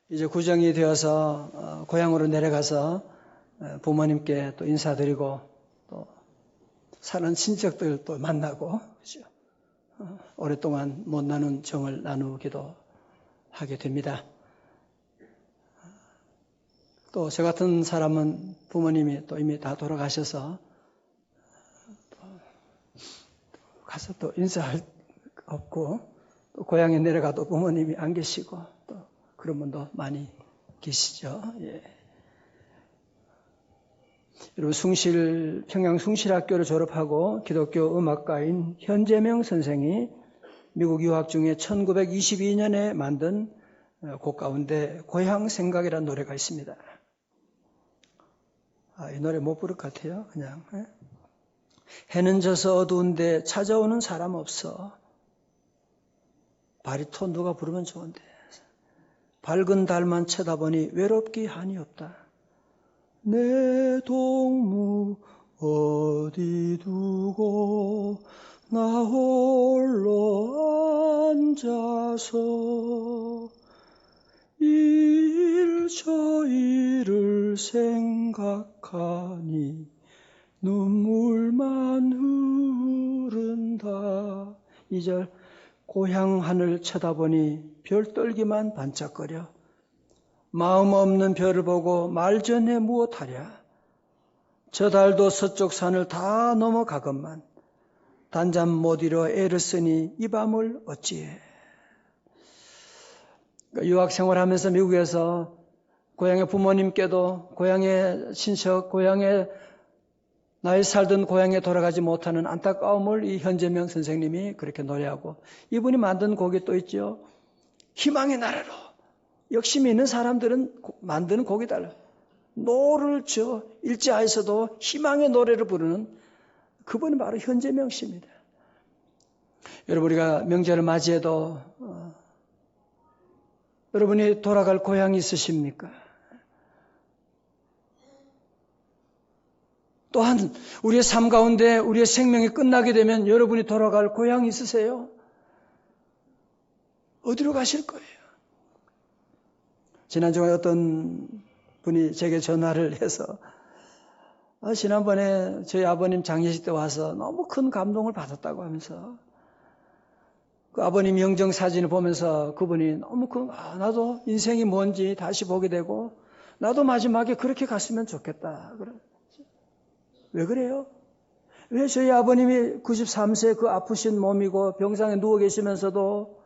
이제 구정이 되어서 고향으로 내려가서 부모님께 또 인사드리고 또 사는 친척들 또 만나고 그렇죠? 오랫동안 못 나눈 정을 나누기도 하게 됩니다. 또 저 같은 사람은 부모님이 또 이미 다 돌아가셔서 가서 또 인사할 없고 또 고향에 내려가도 부모님이 안 계시고 또 그런 분도 많이 계시죠. 예. 여러분 평양 숭실학교를 졸업하고 기독교 음악가인 현재명 선생이 미국 유학 중에 1922년에 만든 곡 가운데 고향 생각이라는 노래가 있습니다. 이 노래 못 부를 것 같아요. 그냥 해는 져서 어두운데 찾아오는 사람 없어. 바리톤 누가 부르면 좋은데 밝은 달만 쳐다보니 외롭기 한이 없다. 내 동무 어디 두고 나 홀로 앉아서 일 저 일을 생각하니 눈물만 흐른다. 2절 고향 하늘 쳐다보니 별떨기만 반짝거려 마음 없는 별을 보고 말 전에 무엇하랴. 저 달도 서쪽 산을 다 넘어가건만 단잠 못 이뤄 애를 쓰니 이 밤을 어찌해. 유학 생활하면서 미국에서 고향의 부모님께도 고향의 친척, 고향에 나이 살던 고향에 돌아가지 못하는 안타까움을 이 현재명 선생님이 그렇게 노래하고 이분이 만든 곡이 또 있죠. 희망의 나라로. 욕심이 있는 사람들은 만드는 곡이 달라요. 노를 저 일제하에서도 희망의 노래를 부르는 그분이 바로 현재명 씨입니다. 여러분 우리가 명절을 맞이해도 여러분이 돌아갈 고향이 있으십니까? 또한 우리의 삶 가운데 우리의 생명이 끝나게 되면 여러분이 돌아갈 고향이 있으세요? 어디로 가실 거예요? 지난주에 어떤 분이 제게 전화를 해서 지난번에 저희 아버님 장례식 때 와서 너무 큰 감동을 받았다고 하면서 그 아버님 영정 사진을 보면서 그분이 너무 나도 인생이 뭔지 다시 보게 되고 나도 마지막에 그렇게 갔으면 좋겠다. 왜 그래요? 왜 저희 아버님이 93세 그 아프신 몸이고 병상에 누워 계시면서도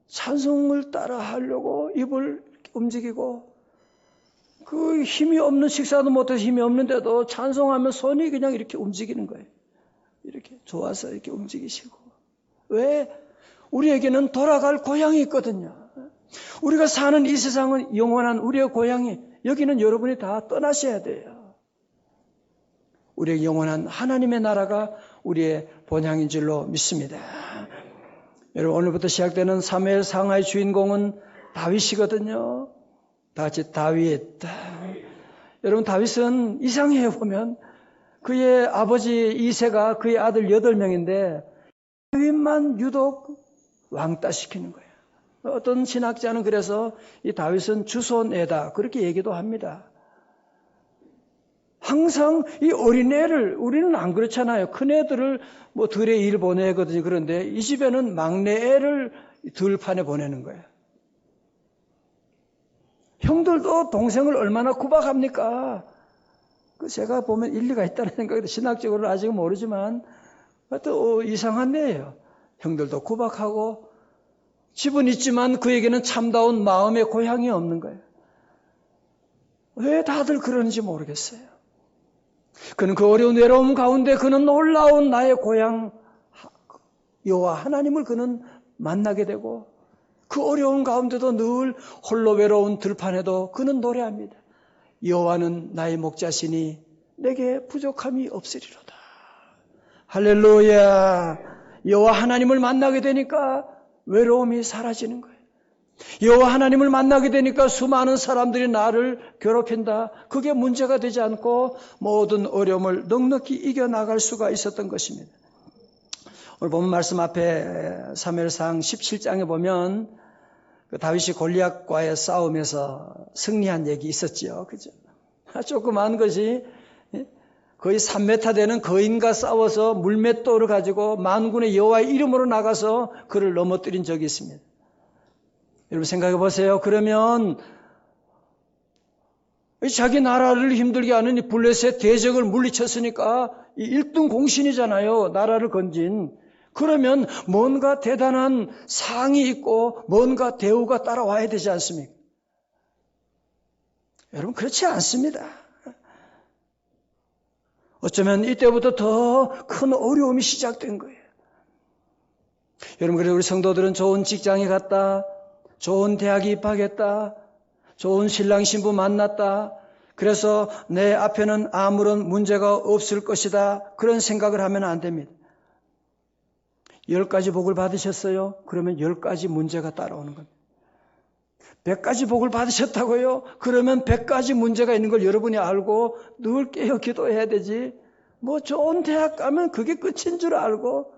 찬송을 따라 하려고 입을 움직이고 그 힘이 없는 식사도 못해서 힘이 없는데도 찬송하면 손이 그냥 이렇게 움직이는 거예요. 이렇게 좋아서 이렇게 움직이시고. 왜? 우리에게는 돌아갈 고향이 있거든요. 우리가 사는 이 세상은 영원한 우리의 고향이 여기는 여러분이 다 떠나셔야 돼요. 우리의 영원한 하나님의 나라가 우리의 본향인 줄로 믿습니다. 여러분 오늘부터 시작되는 사무엘 상하의 주인공은 다윗이거든요. 다 같이 다윗. 여러분 다윗은 이상해요. 보면 그의 아버지 이새가 그의 아들 8명인데 다윗만 유독 왕따시키는 거예요. 어떤 신학자는 그래서 이 다윗은 주손애다 그렇게 얘기도 합니다. 항상 이 어린애를 우리는 안 그렇잖아요. 큰애들을 뭐 들에 일 보내거든요. 그런데 이 집에는 막내애를 들판에 보내는 거예요. 형들도 동생을 얼마나 구박합니까? 제가 보면 일리가 있다는 생각이 신학적으로는 아직은 모르지만 또 이상한 애예요. 형들도 구박하고 집은 있지만 그에게는 참다운 마음의 고향이 없는 거예요. 왜 다들 그러는지 모르겠어요. 그는 그 어려운 외로움 가운데 그는 놀라운 나의 고향 여호와 하나님을 그는 만나게 되고 그 어려운 가운데도 늘 홀로 외로운 들판에도 그는 노래합니다. 여호와는 나의 목자시니 내게 부족함이 없으리로다. 할렐루야. 여호와 하나님을 만나게 되니까 외로움이 사라지는 거예요. 여호와 하나님을 만나게 되니까 수많은 사람들이 나를 괴롭힌다. 그게 문제가 되지 않고 모든 어려움을 넉넉히 이겨나갈 수가 있었던 것입니다. 오늘 본문 말씀 앞에 사무엘상 17장에 보면 그 다윗이 골리앗과의 싸움에서 승리한 얘기 있었지요. 그죠? 조그만 것이 거의 3m 되는 거인과 싸워서 물맷돌을 가지고 만군의 여호와의 이름으로 나가서 그를 넘어뜨린 적이 있습니다. 여러분 생각해 보세요. 그러면 자기 나라를 힘들게 하는 이 블레셋 대적을 물리쳤으니까 이 1등 공신이잖아요. 나라를 건진. 그러면 뭔가 대단한 상이 있고 뭔가 대우가 따라와야 되지 않습니까? 여러분 그렇지 않습니다. 어쩌면 이때부터 더 큰 어려움이 시작된 거예요. 여러분 그래서 우리 성도들은 좋은 직장에 갔다, 좋은 대학에 입학했다, 좋은 신랑 신부 만났다, 그래서 내 앞에는 아무런 문제가 없을 것이다, 그런 생각을 하면 안 됩니다. 10가지 복을 받으셨어요? 그러면 10가지 문제가 따라오는 겁니다. 100가지 복을 받으셨다고요? 그러면 100가지 문제가 있는 걸 여러분이 알고 늘 깨어 기도해야 되지. 뭐 좋은 대학 가면 그게 끝인 줄 알고.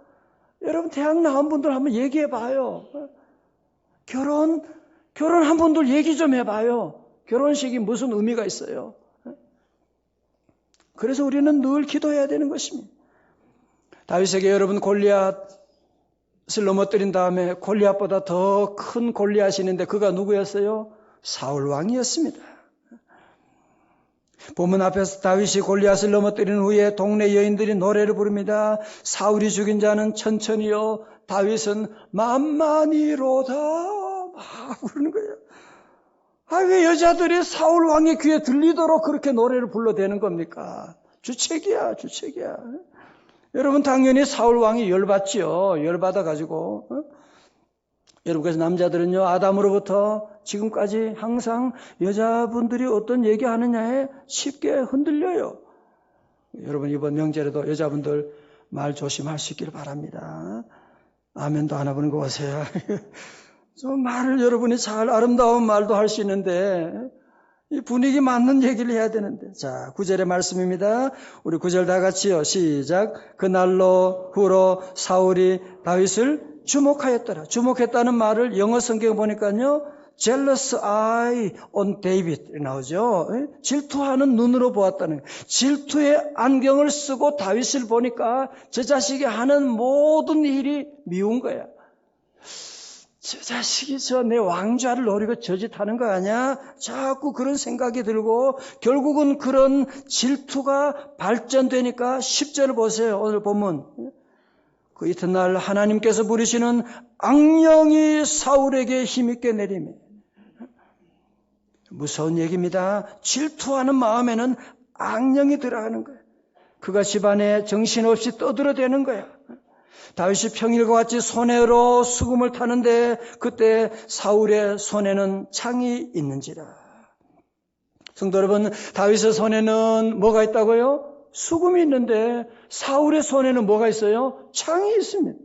여러분 대학 나온 분들 한번 얘기해 봐요. 결혼한 분들 얘기 좀 해봐요. 결혼식이 무슨 의미가 있어요? 그래서 우리는 늘 기도해야 되는 것입니다. 다윗에게 여러분 골리앗을 넘어뜨린 다음에 골리앗보다 더 큰 골리앗이 있는데 그가 누구였어요? 사울 왕이었습니다. 본문 앞에서 다윗이 골리앗을 넘어뜨린 후에 동네 여인들이 노래를 부릅니다. 사울이 죽인 자는 천천히요, 다윗은 만만히로다. 막 부르는 거예요. 왜 여자들이 사울 왕의 귀에 들리도록 그렇게 노래를 불러대는 겁니까? 주책이야. 여러분 당연히 사울 왕이 열받지요. 열받아가지고 여러분 그래서 남자들은요 아담으로부터 지금까지 항상 여자분들이 어떤 얘기하느냐에 쉽게 흔들려요. 여러분 이번 명절에도 여자분들 말 조심하시길 바랍니다. 아멘도 안 해보는 거 보세요. 좀 말을 여러분이 잘 아름다운 말도 할 수 있는데 이 분위기 맞는 얘기를 해야 되는데. 자, 9절의 말씀입니다. 우리 9절 다 같이요. 시작. 그날로 후로 사울이 다윗을 주목하였더라. 주목했다는 말을 영어 성경에 보니까요. jealous eye on David 나오죠. 질투하는 눈으로 보았다는 거예요. 질투의 안경을 쓰고 다윗을 보니까 저 자식이 하는 모든 일이 미운 거야. 저 자식이 내 왕좌를 노리고 저짓하는 거 아니야? 자꾸 그런 생각이 들고 결국은 그런 질투가 발전되니까 10절을 보세요. 오늘 본문. 그 이튿날 하나님께서 부리시는 악령이 사울에게 힘있게 내리며. 무서운 얘기입니다. 질투하는 마음에는 악령이 들어가는 거예요. 그가 집안에 정신없이 떠들어대는 거야. 다윗이 평일과 같이 손으로 수금을 타는데 그때 사울의 손에는 창이 있는지라. 성도 여러분, 다윗의 손에는 뭐가 있다고요? 수금이 있는데 사울의 손에는 뭐가 있어요? 창이 있습니다.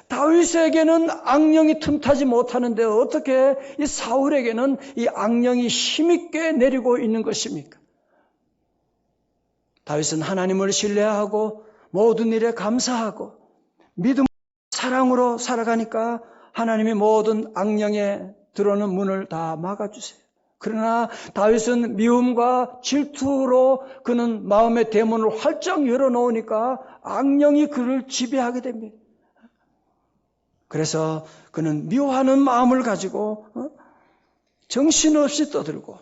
다윗에게는 악령이 틈타지 못하는데 어떻게 이 사울에게는 이 악령이 힘있게 내리고 있는 것입니까? 다윗은 하나님을 신뢰하고 모든 일에 감사하고 믿음, 사랑으로 살아가니까 하나님이 모든 악령에 들어오는 문을 다 막아주세요. 그러나 다윗은 미움과 질투로 그는 마음의 대문을 활짝 열어놓으니까 악령이 그를 지배하게 됩니다. 그래서 그는 미워하는 마음을 가지고 정신없이 떠들고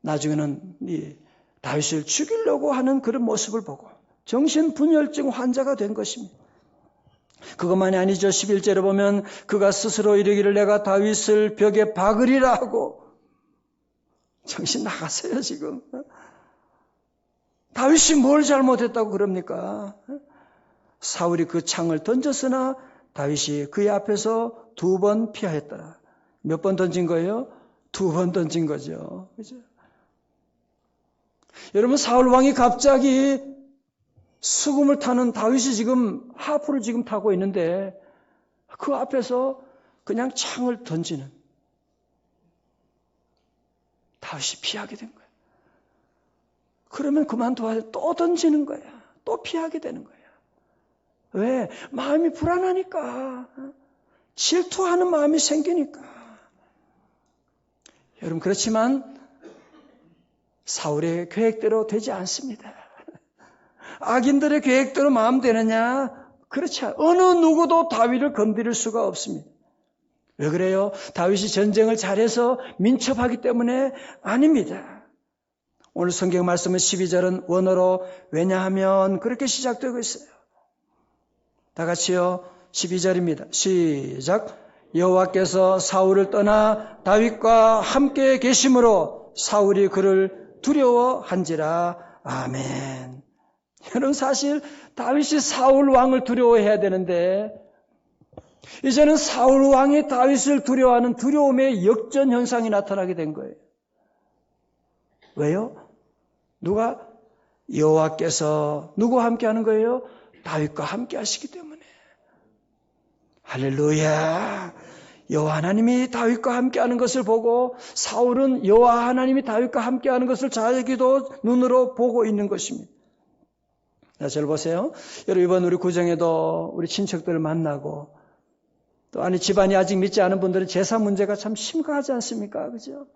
나중에는 이 다윗을 죽이려고 하는 그런 모습을 보고 정신분열증 환자가 된 것입니다. 그것만이 아니죠. 11절에 보면 그가 스스로 이르기를 내가 다윗을 벽에 박으리라 하고 정신 나갔어요 지금. 다윗이 뭘 잘못했다고 그럽니까? 사울이 그 창을 던졌으나 다윗이 그의 앞에서 2번 피하였더라. 몇 번 던진 거예요? 2번 던진 거죠. 그죠? 여러분 사울 왕이 갑자기 수금을 타는 다윗이 지금 하프를 지금 타고 있는데 그 앞에서 그냥 창을 던지는 다윗이 피하게 된 거야. 그러면 그만둬야 또 던지는 거야. 또 피하게 되는 거야. 왜? 마음이 불안하니까. 질투하는 마음이 생기니까. 여러분, 그렇지만 사울의 계획대로 되지 않습니다. 악인들의 계획대로 마음 되느냐? 그렇지 않아요. 어느 누구도 다윗을 건드릴 수가 없습니다. 왜 그래요? 다윗이 전쟁을 잘해서 민첩하기 때문에 아닙니다. 오늘 성경 말씀은 12절은 원어로 왜냐하면 그렇게 시작되고 있어요. 다 같이요. 12절입니다. 시작. 여호와께서 사울을 떠나 다윗과 함께 계심으로 사울이 그를 두려워한지라. 아멘. 여러분, 사실 다윗이 사울 왕을 두려워해야 되는데 이제는 사울 왕이 다윗을 두려워하는 두려움의 역전 현상이 나타나게 된 거예요. 왜요? 누가? 여호와께서 누구와 함께 하는 거예요? 다윗과 함께 하시기 때문에. 할렐루야. 여호와 하나님이 다윗과 함께 하는 것을 보고 사울은 여호와 하나님이 다윗과 함께 하는 것을 자기도 눈으로 보고 있는 것입니다. 자, 저를 보세요. 여러분, 이번 우리 구정에도 우리 친척들을 만나고 또 아니 집안이 아직 믿지 않은 분들은 제사 문제가 참 심각하지 않습니까? 그죠?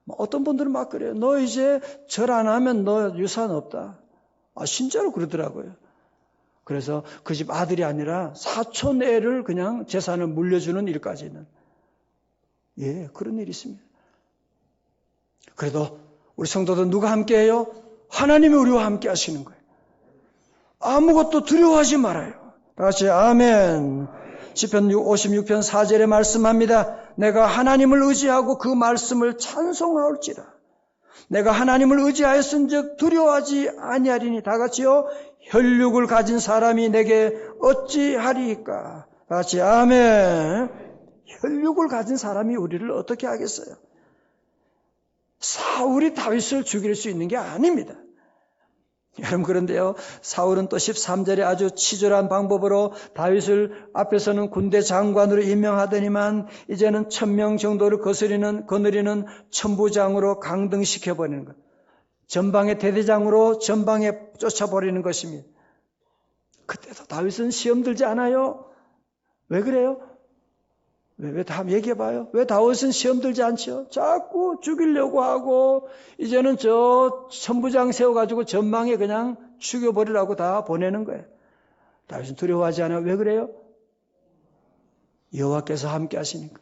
어떤 분들은 막 그래요. 너 이제 절 안 하면 너 유산 없다. 아, 진짜로 그러더라고요. 그래서 그 집 아들이 아니라 사촌 애를 그냥 재산을 물려주는 일까지는. 예, 그런 일이 있습니다. 그래도 우리 성도들 누가 함께 해요? 하나님이 우리와 함께 하시는 거예요. 아무것도 두려워하지 말아요. 다 같이 아멘. 시편 56편 4절에 말씀합니다. 내가 하나님을 의지하고 그 말씀을 찬송하올지라. 내가 하나님을 의지하였은즉 두려워하지 아니하리니. 다 같이요. 혈육을 가진 사람이 내게 어찌하리이까. 다 같이 아멘. 혈육을 가진 사람이 우리를 어떻게 하겠어요? 사울이 다윗을 죽일 수 있는 게 아닙니다. 여러분, 그런데요, 사울은 또 13절에 아주 치졸한 방법으로 다윗을 앞에서는 군대 장관으로 임명하더니만 이제는 1000명 정도를 거느리는 천부장으로 강등시켜버리는 것. 전방의 대대장으로 전방에 쫓아버리는 것입니다. 그때도 다윗은 시험 들지 않아요? 왜 그래요? 왜 다 얘기해봐요. 왜 다윗은 시험 들지 않죠? 자꾸 죽이려고 하고 이제는 저 천부장 세워가지고 전방에 그냥 죽여버리라고 다 보내는 거예요. 다윗은 두려워하지 않아요. 왜 그래요? 여호와께서 함께 하시니까.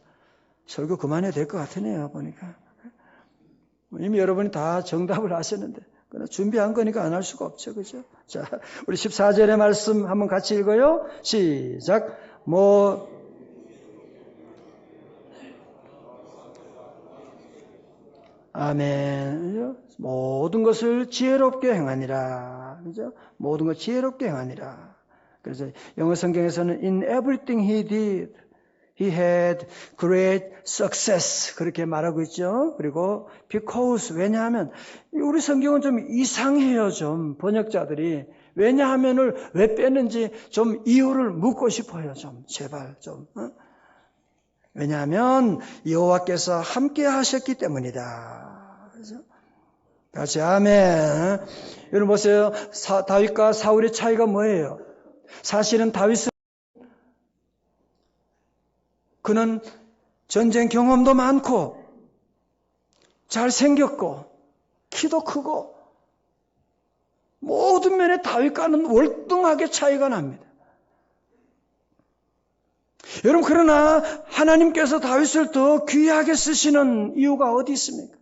설교 그만해야 될 것 같으네요. 보니까. 이미 여러분이 다 정답을 아셨는데 준비한 거니까 안 할 수가 없죠. 그죠? 자, 우리 14절의 말씀 한번 같이 읽어요. 시작. 아멘. 모든 것을 지혜롭게 행하니라. 그죠? 모든 것 지혜롭게 행하니라. 그래서 영어 성경에서는 in everything he did, he had great success. 그렇게 말하고 있죠. 그리고 because, 왜냐하면 우리 성경은 좀 이상해요. 좀 번역자들이. 왜냐하면을 왜 뺐는지 좀 이유를 묻고 싶어요. 좀 제발 좀. 왜냐하면 여호와께서 함께 하셨기 때문이다. 그렇죠? 같이 아멘. 여러분 보세요. 다윗과 사울의 차이가 뭐예요? 사실은 다윗은 그는 전쟁 경험도 많고 잘생겼고 키도 크고 모든 면에 다윗과는 월등하게 차이가 납니다. 여러분, 그러나 하나님께서 다윗을 더 귀하게 쓰시는 이유가 어디 있습니까?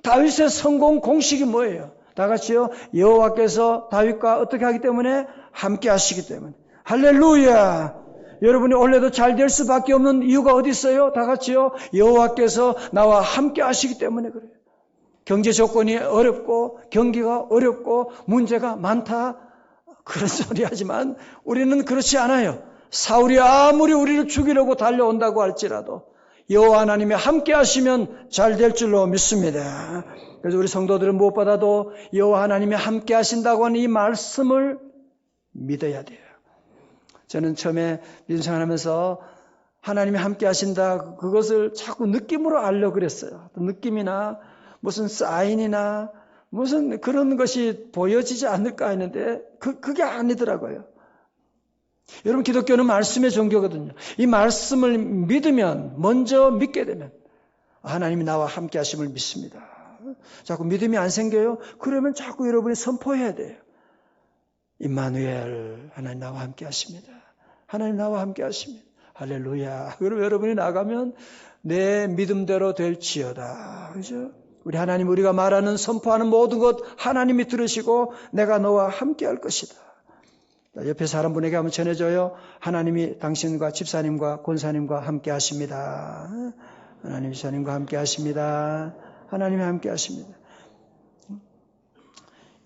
다윗의 성공 공식이 뭐예요? 다 같이요. 여호와께서 다윗과 어떻게 하기 때문에? 함께 하시기 때문에. 할렐루야. 여러분이 원래도 잘 될 수밖에 없는 이유가 어디 있어요? 다 같이요. 여호와께서 나와 함께 하시기 때문에 그래요. 경제 조건이 어렵고 경기가 어렵고 문제가 많다. 그런 소리 하지만 우리는 그렇지 않아요. 사울이 아무리 우리를 죽이려고 달려온다고 할지라도 여호와 하나님이 함께 하시면 잘 될 줄로 믿습니다. 그래서 우리 성도들은 무엇보다도 여호와 하나님이 함께 하신다고 하는 이 말씀을 믿어야 돼요. 저는 처음에 민생하면서 하나님이 함께 하신다 그것을 자꾸 느낌으로 알려고 그랬어요. 느낌이나 무슨 사인이나 무슨 그런 것이 보여지지 않을까 했는데 그게 아니더라고요. 여러분, 기독교는 말씀의 종교거든요. 이 말씀을 믿으면, 먼저 믿게 되면 하나님이 나와 함께 하심을 믿습니다. 자꾸 믿음이 안 생겨요? 그러면 자꾸 여러분이 선포해야 돼요. 임마누엘, 하나님 나와 함께 하십니다. 하나님 나와 함께 하십니다. 할렐루야. 그럼 여러분이 나가면 내 믿음대로 될지어다. 그죠? 우리 하나님, 우리가 말하는, 선포하는 모든 것 하나님이 들으시고 내가 너와 함께 할 것이다. 옆에 사람분에게 한번 전해줘요. 하나님이 당신과 집사님과 권사님과 함께 하십니다. 하나님 집사님과 함께 하십니다. 하나님이 함께 하십니다.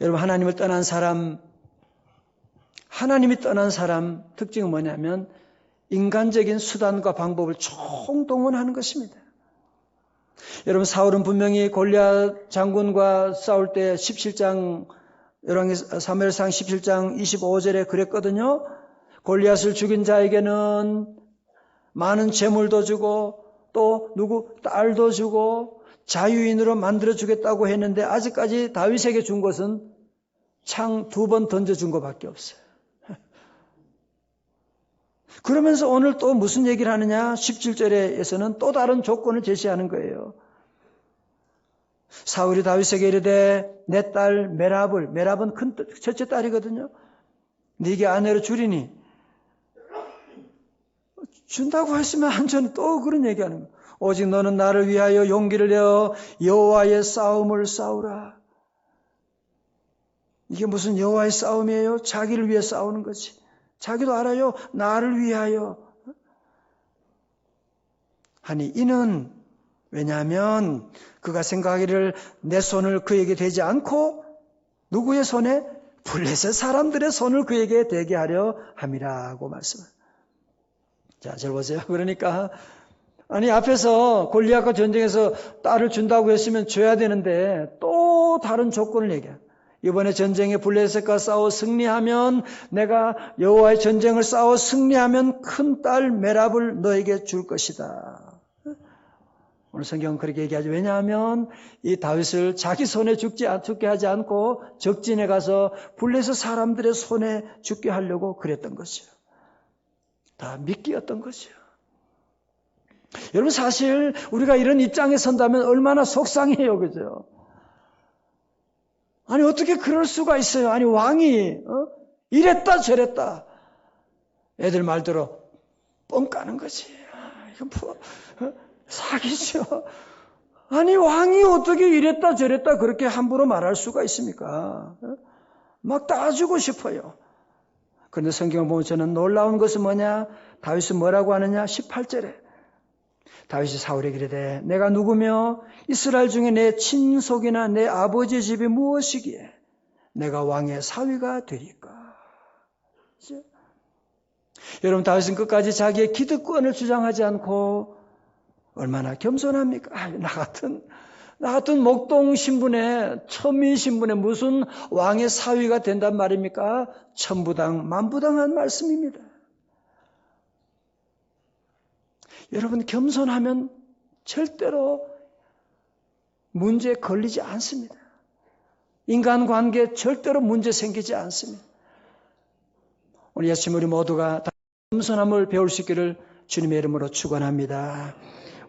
여러분, 하나님을 떠난 사람, 하나님이 떠난 사람 특징은 뭐냐면 인간적인 수단과 방법을 총동원하는 것입니다. 여러분, 사울은 분명히 골리앗 장군과 싸울 때 17장, 사무엘상 17장 25절에 그랬거든요. 골리앗을 죽인 자에게는 많은 재물도 주고 또 누구 딸도 주고 자유인으로 만들어 주겠다고 했는데 아직까지 다윗에게 준 것은 창 2번 던져준 것밖에 없어요. 그러면서 오늘 또 무슨 얘기를 하느냐? 17절에서는 또 다른 조건을 제시하는 거예요. 사울이 다윗에게 이르되 내 딸 메랍은 큰 첫째 딸이거든요. 네게 아내로 주리니, 준다고 했으면 한전 또 그런 얘기하는 거예요. 오직 너는 나를 위하여 용기를 내어 여호와의 싸움을 싸우라. 이게 무슨 여호와의 싸움이에요? 자기를 위해 싸우는 거지. 자기도 알아요. 나를 위하여 하니, 이는 왜냐하면 그가 생각하기를 내 손을 그에게 대지 않고 누구의 손에? 블레셋 사람들의 손을 그에게 대게 하려 함이라고 말씀을. 자, 잘 보세요. 그러니까 아니, 앞에서 골리앗과 전쟁에서 딸을 준다고 했으면 줘야 되는데 또 다른 조건을 얘기해요. 이번에 전쟁에 블레셋과 싸워 승리하면, 내가 여호와의 전쟁을 싸워 승리하면 큰 딸 메랍을 너에게 줄 것이다. 오늘 성경은 그렇게 얘기하죠. 왜냐하면 이 다윗을 자기 손에 죽게 하지 않고 적진에 가서 블레셋 사람들의 손에 죽게 하려고 그랬던 거죠. 다 미끼였던 거죠. 여러분, 사실 우리가 이런 입장에 선다면 얼마나 속상해요. 그죠? 아니, 어떻게 그럴 수가 있어요? 아니, 왕이 이랬다 저랬다. 애들 말대로 뻥 까는 거지. 이건 뭐, 사기죠. 아니, 왕이 어떻게 이랬다 저랬다 그렇게 함부로 말할 수가 있습니까? 막 따지고 싶어요. 그런데 성경을 보면 저는 놀라운 것은 뭐냐? 다윗은 뭐라고 하느냐? 18절에 다윗이 사울에게 이르되 내가 누구며 이스라엘 중에 내 친속이나 내 아버지의 집이 무엇이기에 내가 왕의 사위가 되리까? 그렇죠? 여러분, 다윗은 끝까지 자기의 기득권을 주장하지 않고 얼마나 겸손합니까? 나 같은 목동 신분에, 천민 신분에 무슨 왕의 사위가 된단 말입니까? 천부당 만부당한 말씀입니다. 여러분, 겸손하면 절대로 문제에 걸리지 않습니다. 인간관계에 절대로 문제 생기지 않습니다. 오늘 아침 우리 모두가 겸손함을 배울 수 있기를 주님의 이름으로 축원합니다.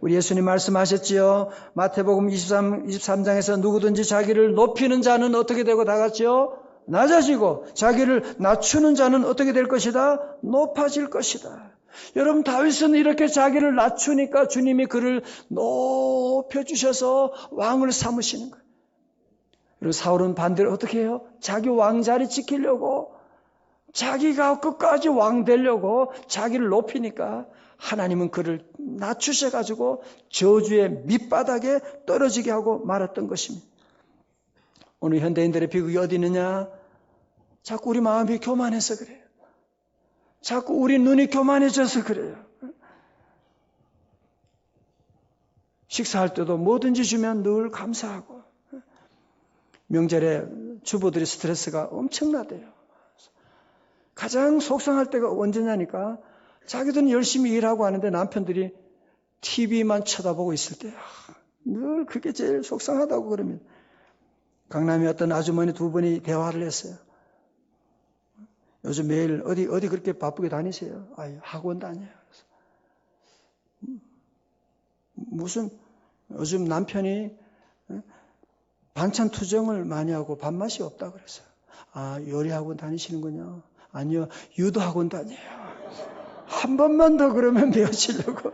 우리 예수님 말씀하셨지요. 마태복음 23장에서 누구든지 자기를 높이는 자는 어떻게 되고 다 같이요? 낮아지고 자기를 낮추는 자는 어떻게 될 것이다? 높아질 것이다. 여러분, 다윗은 이렇게 자기를 낮추니까 주님이 그를 높여주셔서 왕을 삼으시는 거예요. 그리고 사울은 반대로 어떻게 해요? 자기 왕자리 지키려고, 자기가 끝까지 왕 되려고 자기를 높이니까 하나님은 그를 낮추셔가지고 저주의 밑바닥에 떨어지게 하고 말았던 것입니다. 오늘 현대인들의 비극이 어디 있느냐? 자꾸 우리 마음이 교만해서 그래요. 자꾸 우리 눈이 교만해져서 그래요. 식사할 때도 뭐든지 주면 늘 감사하고, 명절에 주부들이 스트레스가 엄청나대요. 가장 속상할 때가 언제냐니까, 자기들은 열심히 일하고 하는데 남편들이 TV만 쳐다보고 있을 때 늘 그게 제일 속상하다고 그럽니다. 강남에 어떤 아주머니 두 분이 대화를 했어요. 요즘 매일 어디 그렇게 바쁘게 다니세요? 학원 다녀요. 무슨 요즘 남편이 반찬 투정을 많이 하고 밥맛이 없다 그래서 요리학원 다니시는군요. 아니요, 유도학원 다녀요. 한 번만 더 그러면 배우시려고.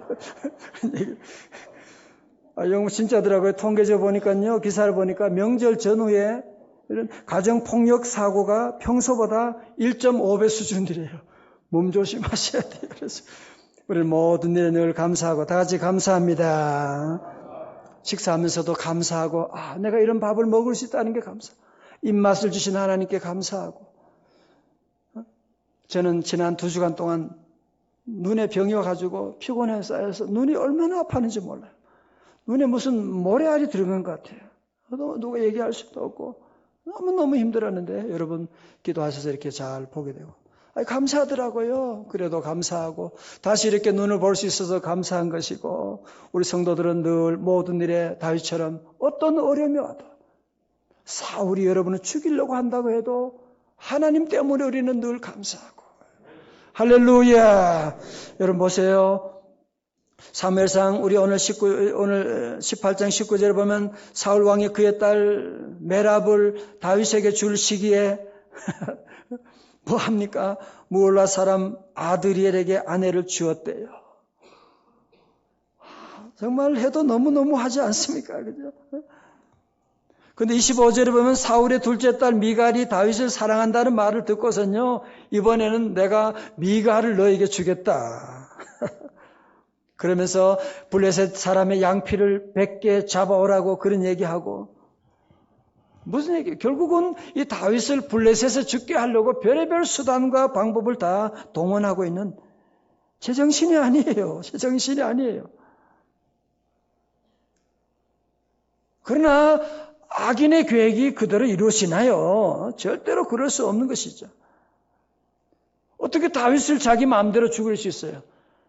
영국 진짜더라고요. 통계져 보니까요, 기사를 보니까 명절 전후에 이런 가정폭력 사고가 평소보다 1.5배 수준이래요. 몸 조심하셔야 돼요. 그래서 우리 모든 일에 늘 감사하고 다 같이 감사합니다. 식사하면서도 감사하고 내가 이런 밥을 먹을 수 있다는 게 감사. 입맛을 주신 하나님께 감사하고. 저는 지난 2주간 동안 눈에 병이 와가지고 피곤해 쌓여서 눈이 얼마나 아팠는지 몰라요. 눈에 무슨 모래알이 들어간 것 같아요. 누가 얘기할 수도 없고 너무너무 힘들었는데 여러분 기도하셔서 이렇게 잘 보게 되고 감사하더라고요. 그래도 감사하고 다시 이렇게 눈을 볼 수 있어서 감사한 것이고 우리 성도들은 늘 모든 일에 다윗처럼 어떤 어려움이 와도 사울이 여러분을 죽이려고 한다고 해도 하나님 때문에 우리는 늘 감사하고 할렐루야. 여러분 보세요. 사무엘상 우리 오늘 18장 19절에 보면 사울 왕이 그의 딸 메랍을 다윗에게 줄 시기에 뭐 합니까? 무올라 사람 아드리엘에게 아내를 주었대요. 정말 해도 너무너무 하지 않습니까? 그죠? 근데 25절에 보면 사울의 둘째 딸 미갈이 다윗을 사랑한다는 말을 듣고서는요, 이번에는 내가 미갈을 너에게 주겠다. 그러면서 블레셋 사람의 양피를 100개 잡아오라고 그런 얘기하고, 무슨 얘기? 결국은 이 다윗을 블레셋에 죽게 하려고 별의별 수단과 방법을 다 동원하고 있는 제정신이 아니에요. 제정신이 아니에요. 그러나 악인의 계획이 그대로 이루어지나요? 절대로 그럴 수 없는 것이죠. 어떻게 다윗을 자기 마음대로 죽일 수 있어요?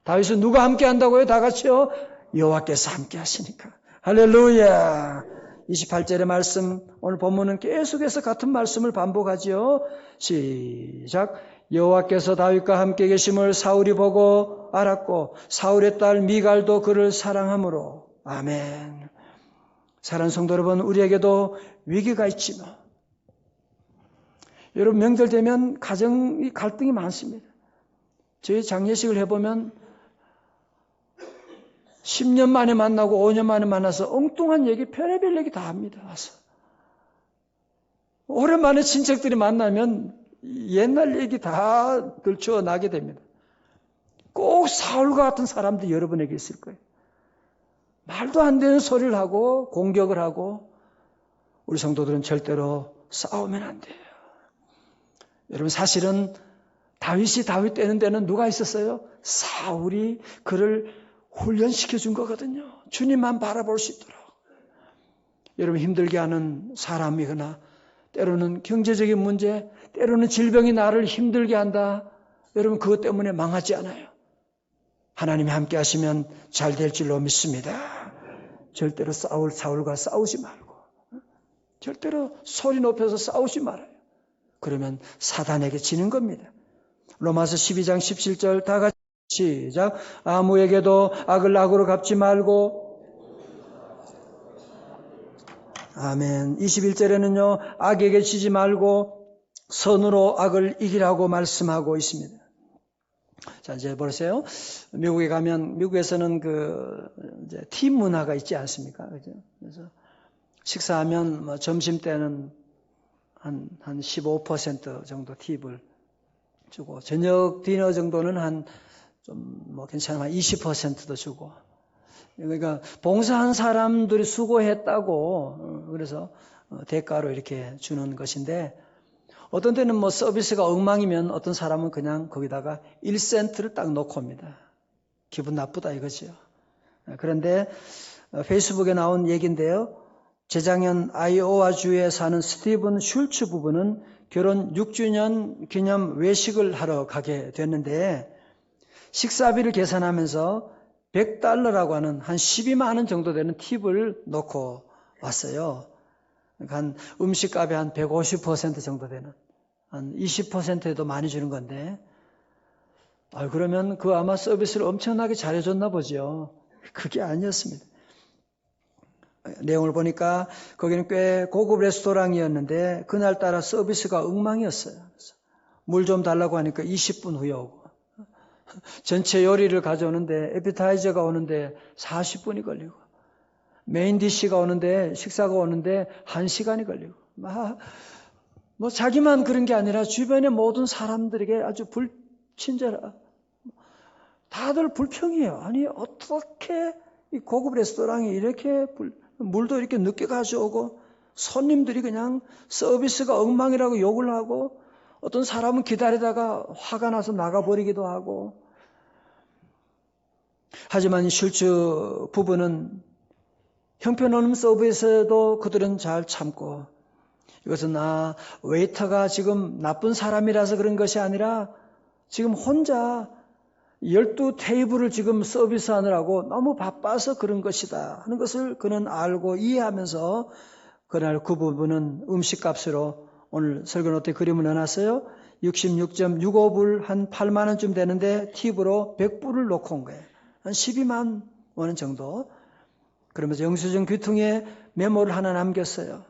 다윗은 누가 함께 한다고요? 다 같이요? 여호와께서 함께 하시니까. 할렐루야. 28절의 말씀, 오늘 본문은 계속해서 같은 말씀을 반복하지요. 시작. 여호와께서 다윗과 함께 계심을 사울이 보고 알았고 사울의 딸 미갈도 그를 사랑하므로. 아멘. 사랑하는 성도 여러분, 우리에게도 위기가 있지만 여러분 명절 되면 가정이 갈등이 많습니다. 저희 장례식을 해보면 10년 만에 만나고 5년 만에 만나서 엉뚱한 얘기, 별의별 얘기 다 합니다. 와서. 오랜만에 친척들이 만나면 옛날 얘기 다 들춰나게 됩니다. 꼭 사울과 같은 사람도 여러분에게 있을 거예요. 말도 안 되는 소리를 하고 공격을 하고 우리 성도들은 절대로 싸우면 안 돼요. 여러분 사실은 다윗이 다윗 되는 데는 누가 있었어요? 사울이 그를 훈련시켜 준 거거든요. 주님만 바라볼 수 있도록. 여러분 힘들게 하는 사람이거나 때로는 경제적인 문제, 때로는 질병이 나를 힘들게 한다. 여러분 그것 때문에 망하지 않아요. 하나님이 함께 하시면 잘 될 줄로 믿습니다. 절대로 사울과 싸우지 말고 절대로 소리 높여서 싸우지 말아요. 그러면 사단에게 지는 겁니다. 로마서 12장 17절 다 같이 시작. 아무에게도 악을 악으로 갚지 말고. 아멘. 21절에는요. 악에게 지지 말고 선으로 악을 이기라고 말씀하고 있습니다. 자, 이제 보세요. 미국에 가면 미국에서는 이제 팁 문화가 있지 않습니까? 그죠? 그래서 식사하면 점심 때는 한 15% 정도 팁을 주고 저녁 디너 정도는 괜찮으면 한 20%도 주고. 그러니까 봉사한 사람들이 수고했다고 그래서 대가로 이렇게 주는 것인데 어떤 때는 서비스가 엉망이면 어떤 사람은 그냥 거기다가 1센트를 딱 놓고 옵니다. 기분 나쁘다 이거죠. 그런데 페이스북에 나온 얘기인데요. 재작년 아이오와 주에 사는 스티븐 슐츠 부부는 결혼 6주년 기념 외식을 하러 가게 됐는데 식사비를 계산하면서 $100라고 하는 한 12만 원 정도 되는 팁을 놓고 왔어요. 그러니까 한 음식값의 한 150% 정도 되는 한 20%에도 많이 주는 건데, 그러면 그 아마 서비스를 엄청나게 잘해줬나 보죠. 그게 아니었습니다. 내용을 보니까 거기는 꽤 고급 레스토랑이었는데 그날따라 서비스가 엉망이었어요. 물 좀 달라고 하니까 20분 후에 오고, 전체 요리를 가져오는데 에피타이저가 오는데 40분이 걸리고, 메인 디시가 오는데 식사가 오는데 1시간이 걸리고, 뭐 자기만 그런 게 아니라 주변의 모든 사람들에게 아주 불친절하, 다들 불평이에요. 아니 어떻게 이 고급 레스토랑이 이렇게 물도 이렇게 늦게 가져오고, 손님들이 그냥 서비스가 엉망이라고 욕을 하고, 어떤 사람은 기다리다가 화가 나서 나가버리기도 하고. 하지만 슐츠 부부는 형편없는 서비스에도 그들은 잘 참고, 이것은 웨이터가 지금 나쁜 사람이라서 그런 것이 아니라 지금 혼자 12테이블을 지금 서비스하느라고 너무 바빠서 그런 것이다 하는 것을 그는 알고 이해하면서, 그날 그 부부는 음식값으로 오늘 설교노트에 그림을 넣어놨어요. 66.65불 한 8만 원쯤 되는데 팁으로 100불을 놓고 온 거예요. 한 12만 원 정도. 그러면서 영수증 귀퉁이에 메모를 하나 남겼어요.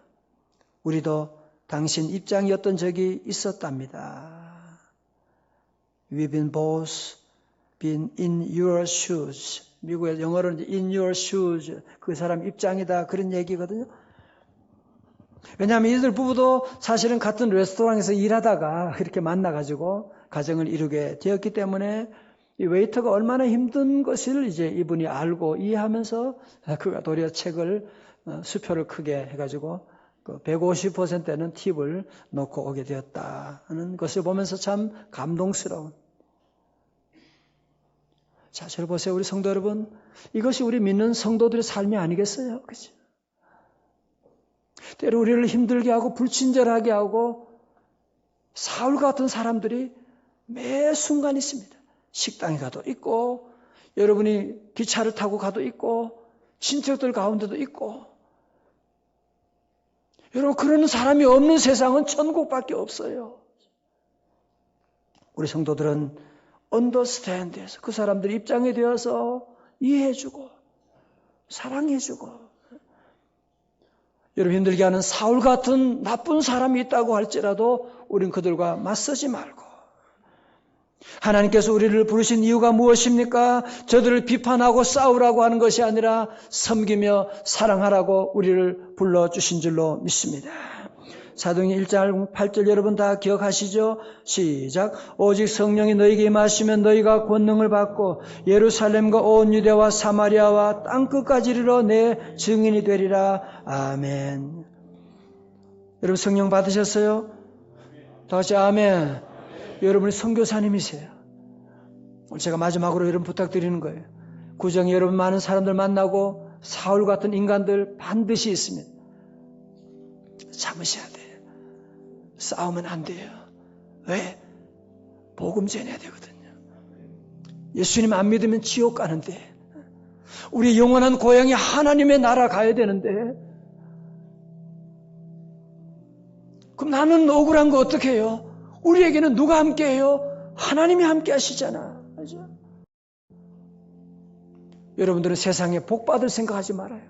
우리도 당신 입장이었던 적이 있었답니다. We've both been in your shoes. 미국의 영어로는 in your shoes, 그 사람 입장이다, 그런 얘기거든요. 왜냐하면 이들 부부도 사실은 같은 레스토랑에서 일하다가 이렇게 만나가지고 가정을 이루게 되었기 때문에 이 웨이터가 얼마나 힘든 것을 이제 이분이 알고 이해하면서 그가 도리어 책을, 수표를 크게 해가지고 150%는 팁을 놓고 오게 되었다는 것을 보면서 참 감동스러운. 자, 저를 보세요. 우리 성도 여러분, 이것이 우리 믿는 성도들의 삶이 아니겠어요? 그죠? 때로 우리를 힘들게 하고 불친절하게 하고 사울 같은 사람들이 매 순간 있습니다. 식당에 가도 있고, 여러분이 기차를 타고 가도 있고, 친척들 가운데도 있고. 여러분, 그런 사람이 없는 세상은 천국밖에 없어요. 우리 성도들은 understand에서 그 사람들 입장에 되어서 이해해주고 사랑해주고, 여러분 힘들게 하는 사울 같은 나쁜 사람이 있다고 할지라도 우린 그들과 맞서지 말고, 하나님께서 우리를 부르신 이유가 무엇입니까? 저들을 비판하고 싸우라고 하는 것이 아니라 섬기며 사랑하라고 우리를 불러주신 줄로 믿습니다. 사도행전 1장 8절 여러분 다 기억하시죠? 시작. 오직 성령이 너희에게 임하시면 너희가 권능을 받고 예루살렘과 온 유대와 사마리아와 땅끝까지 이르러 내 증인이 되리라. 아멘. 여러분 성령 받으셨어요? 다 같이 아멘. 여러분이 선교사님이세요. 오늘 제가 마지막으로 여러분 부탁드리는 거예요. 구정에 여러분 많은 사람들 만나고 사울 같은 인간들 반드시 있습니다. 참으셔야 돼요. 싸우면 안 돼요. 왜? 복음 전해야 되거든요. 예수님 안 믿으면 지옥 가는데, 우리 영원한 고향이 하나님의 나라 가야 되는데, 그럼 나는 억울한 거 어떻게 해요? 우리에게는 누가 함께 해요? 하나님이 함께 하시잖아. 그죠? 여러분들은 세상에 복 받을 생각하지 말아요.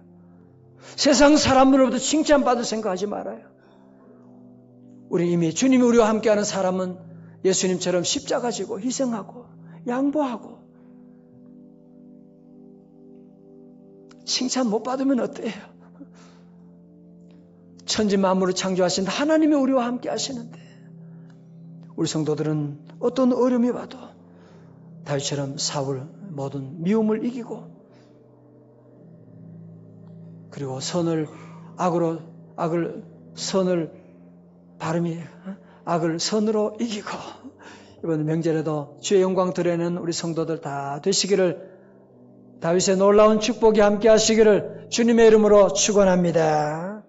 세상 사람들로부터 칭찬받을 생각하지 말아요. 우리 이미 주님이 우리와 함께하는 사람은 예수님처럼 십자가 지고 희생하고 양보하고, 칭찬 못 받으면 어때요? 천지 만물을 창조하신 하나님이 우리와 함께 하시는데, 우리 성도들은 어떤 어려움이 와도 다윗처럼 사울 모든 미움을 이기고, 그리고 악을 선으로 이기고, 이번 명절에도 주의 영광 드러내는 우리 성도들 다 되시기를, 다윗의 놀라운 축복이 함께 하시기를 주님의 이름으로 축원합니다.